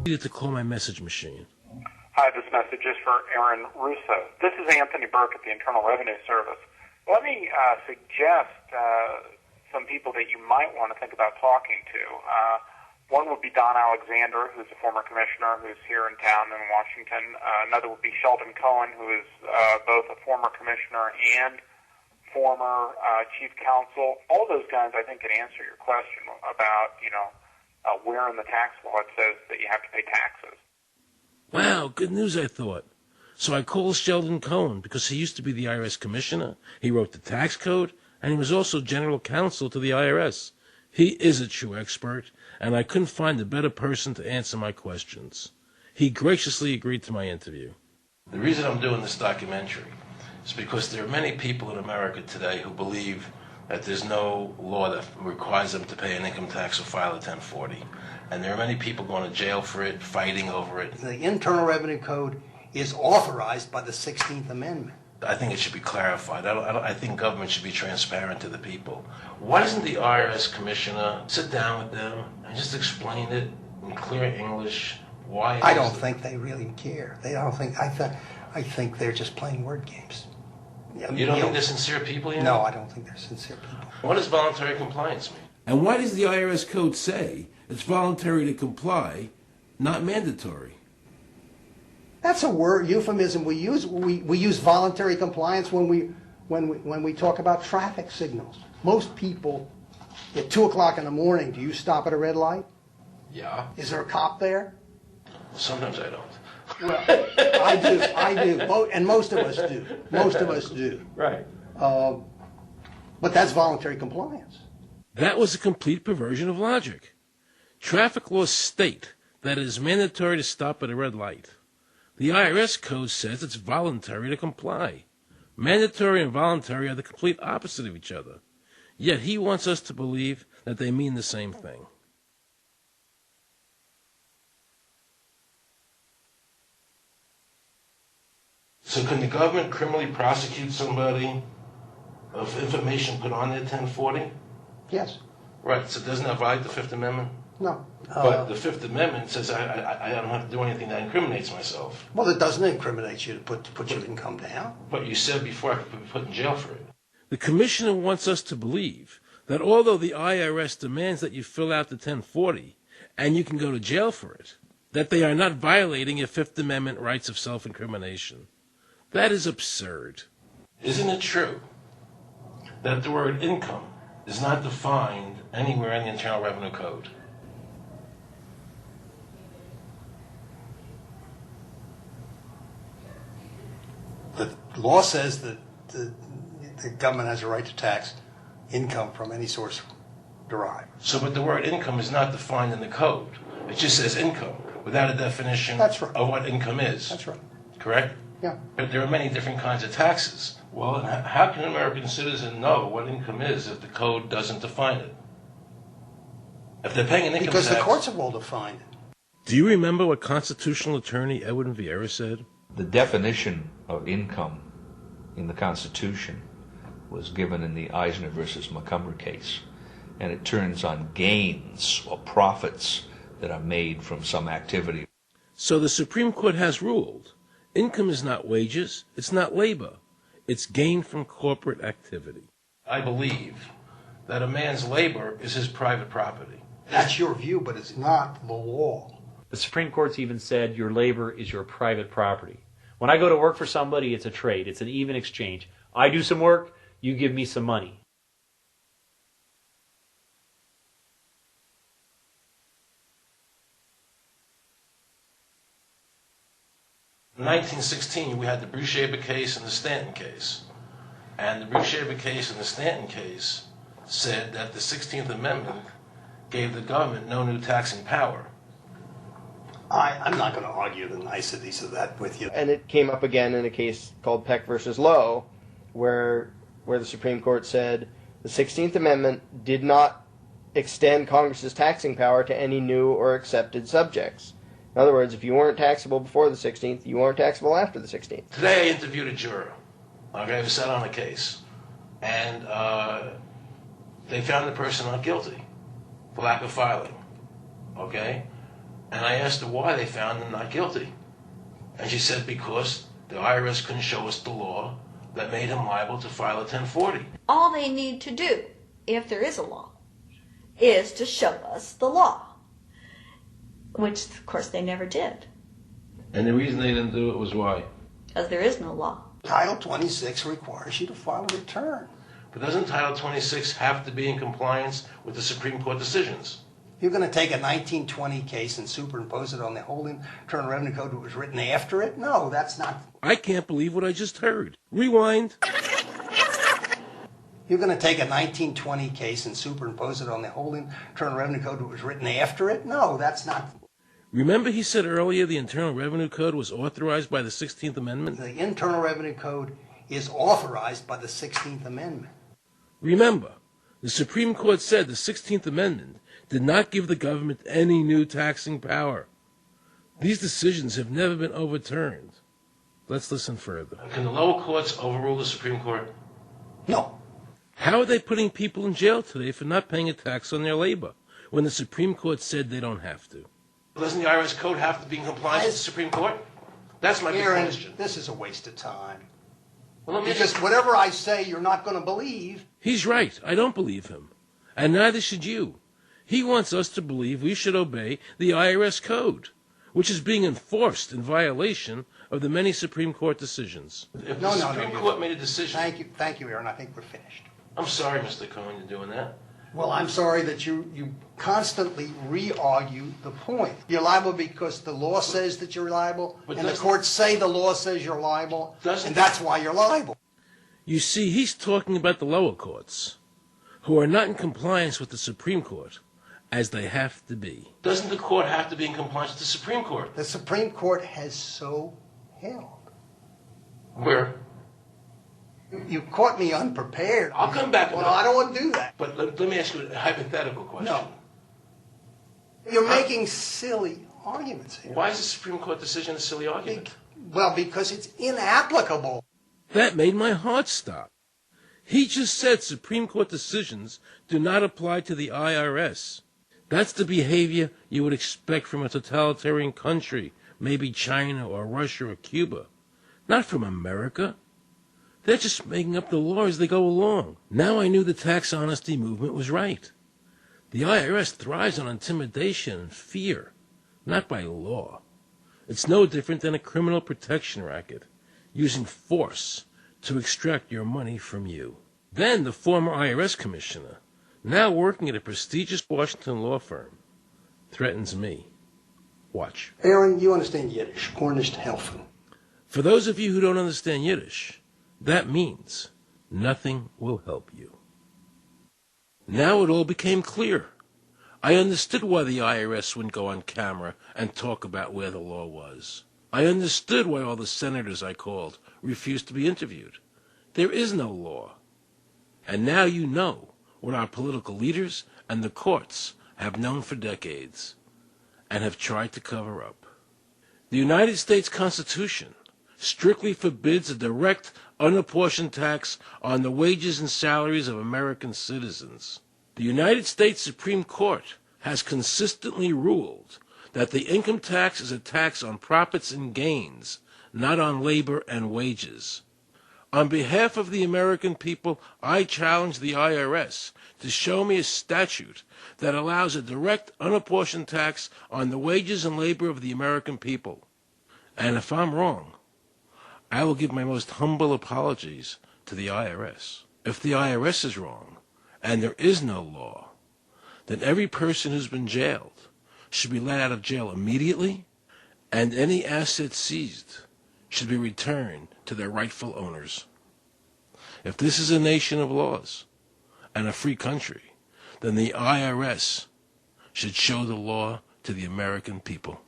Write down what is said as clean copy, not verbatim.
Needed to call my message machine. Hi, this message is for Aaron Russo. This is Anthony Burke at the Internal Revenue Service. Let me suggest some people that you might want to think about talking to. One would be Don Alexander, who's a former commissioner who's here in town in Washington. Another would be Sheldon Cohen, who is both a former commissioner and former chief counsel. All those guys, I think, can answer your question about, where in the tax law it says that you have to pay taxes. Wow, good news, I thought. So I called Sheldon Cohen because he used to be the IRS Commissioner. He wrote the tax code, and he was also general counsel to the IRS. He is a true expert, and I couldn't find a better person to answer my questions. He graciously agreed to my interview. The reason I'm doing this documentary is because there are many people in America today who believe that there's no law that requires them to pay an income tax or file a 1040. And there are many people going to jail for it, fighting over it. The Internal Revenue Code is authorized by the 16th Amendment. I think it should be clarified. I think government should be transparent to the people. Why doesn't the IRS Commissioner sit down with them and just explain it in clear English? Why? I don't think they really care. I think they're just playing word games. You don't think they're sincere people? No, I don't think they're sincere people. What does voluntary compliance mean? And why does the IRS code say it's voluntary to comply, not mandatory? That's a word euphemism we use. We use voluntary compliance when we talk about traffic signals. Most people at 2 o'clock in the morning, do you stop at a red light? Yeah. Is there a cop there? Sometimes I don't. Well, I do, and most of us do. Most of us do. Right. But that's voluntary compliance. That was a complete perversion of logic. Traffic laws state that it is mandatory to stop at a red light. The IRS code says it's voluntary to comply. Mandatory and voluntary are the complete opposite of each other. Yet he wants us to believe that they mean the same thing. So can the government criminally prosecute somebody of information put on their 1040? Yes. Right, so doesn't that violate the Fifth Amendment? No. But the Fifth Amendment says I don't have to do anything that incriminates myself. Well, it doesn't incriminate you to put your income down. But you said before I could be put in jail for it. The Commissioner wants us to believe that although the IRS demands that you fill out the 1040 and you can go to jail for it, that they are not violating your Fifth Amendment rights of self-incrimination. That is absurd. Isn't it true that the word income is not defined anywhere in the Internal Revenue Code? The law says that the government has a right to tax income from any source derived. So, but the word income is not defined in the code. It just says income without a definition of what income is. That's right. Correct? Yeah. But there are many different kinds of taxes. Well, how can an American citizen know what income is if the code doesn't define it? If they're paying an income because tax... the courts have all defined it. Do you remember what constitutional attorney Edwin Vieira said? The definition of income in the Constitution was given in the Eisner versus Montgomery case, and it turns on gains or profits that are made from some activity. So the Supreme Court has ruled income is not wages, it's not labor, it's gain from corporate activity. I believe that a man's labor is his private property. That's your view, but it's not the law. The Supreme Court's even said your labor is your private property. When I go to work for somebody, it's a trade. It's an even exchange. I do some work, you give me some money. In 1916, we had the Bruce-Shaber case and the Stanton case. And the Bruce-Shaber case and the Stanton case said that the 16th Amendment gave the government no new taxing power. I'm not going to argue the niceties of that with you. And it came up again in a case called Peck versus Lowe, where the Supreme Court said the 16th Amendment did not extend Congress's taxing power to any new or accepted subjects. In other words, if you weren't taxable before the 16th, you weren't taxable after the 16th. Today I interviewed a juror, who sat on a case, and they found the person not guilty for lack of filing, okay? And I asked her why they found him not guilty. And she said because the IRS couldn't show us the law that made him liable to file a 1040. All they need to do, if there is a law, is to show us the law, which, of course, they never did. And the reason they didn't do it was why? Because there is no law. Title 26 requires you to file a return. But doesn't Title 26 have to be in compliance with the Supreme Court decisions? You're going to take a 1920 case and superimpose it on the whole Internal Revenue Code that was written after it? No, that's not. I can't believe what I just heard. Rewind. You're going to take a 1920 case and superimpose it on the whole Internal Revenue Code that was written after it? No, that's not. Remember he said earlier the Internal Revenue Code was authorized by the 16th Amendment? The Internal Revenue Code is authorized by the 16th Amendment. Remember, the Supreme Court said the 16th Amendment did not give the government any new taxing power. These decisions have never been overturned. Let's listen further. Can the lower courts overrule the Supreme Court? No. How are they putting people in jail today for not paying a tax on their labor when the Supreme Court said they don't have to? Doesn't the IRS Code have to be in compliance with the Supreme Court? That's my big Aaron, question. this is a waste of time. Well, Because whatever I say, you're not going to believe. He's right. I don't believe him. And neither should you. He wants us to believe we should obey the IRS Code, which is being enforced in violation of the many Supreme Court decisions. If the Supreme Court made a decision... Thank you, Aaron. I think we're finished. I'm sorry, Mr. Cohen, you're doing that. Well, I'm sorry that you constantly re-argue the point. You're liable because the law says that you're liable, and the courts say the law says you're liable, and that's why you're liable. You see, he's talking about the lower courts, who are not in compliance with the Supreme Court, as they have to be. Doesn't the court have to be in compliance with the Supreme Court? The Supreme Court has so held. Where? You caught me unprepared. I'll come back. Well, I don't want to do that. But let me ask you a hypothetical question. No. You're making silly arguments here. Why is the Supreme Court decision a silly argument? Well, because it's inapplicable. That made my heart stop. He just said Supreme Court decisions do not apply to the IRS. That's the behavior you would expect from a totalitarian country, maybe China or Russia or Cuba. Not from America. They're just making up the law as they go along. Now I knew the tax honesty movement was right. The IRS thrives on intimidation and fear, not by law. It's no different than a criminal protection racket, using force to extract your money from you. Then the former IRS Commissioner, now working at a prestigious Washington law firm, threatens me. Watch. Aaron, you understand Yiddish. Cornish helfen. For those of you who don't understand Yiddish, that means nothing will help you. Now it all became clear. I understood why the IRS wouldn't go on camera and talk about where the law was. I understood why all the senators I called refused to be interviewed. There is no law. And now you know what our political leaders and the courts have known for decades and have tried to cover up. The United States Constitution strictly forbids a direct, unapportioned tax on the wages and salaries of American citizens. The United States Supreme Court has consistently ruled that the income tax is a tax on profits and gains, not on labor and wages. On behalf of the American people, I challenge the IRS to show me a statute that allows a direct, unapportioned tax on the wages and labor of the American people. And if I'm wrong, I will give my most humble apologies to the IRS. If the IRS is wrong, and there is no law, then every person who's been jailed should be let out of jail immediately, and any assets seized should be returned to their rightful owners. If this is a nation of laws and a free country, then the IRS should show the law to the American people.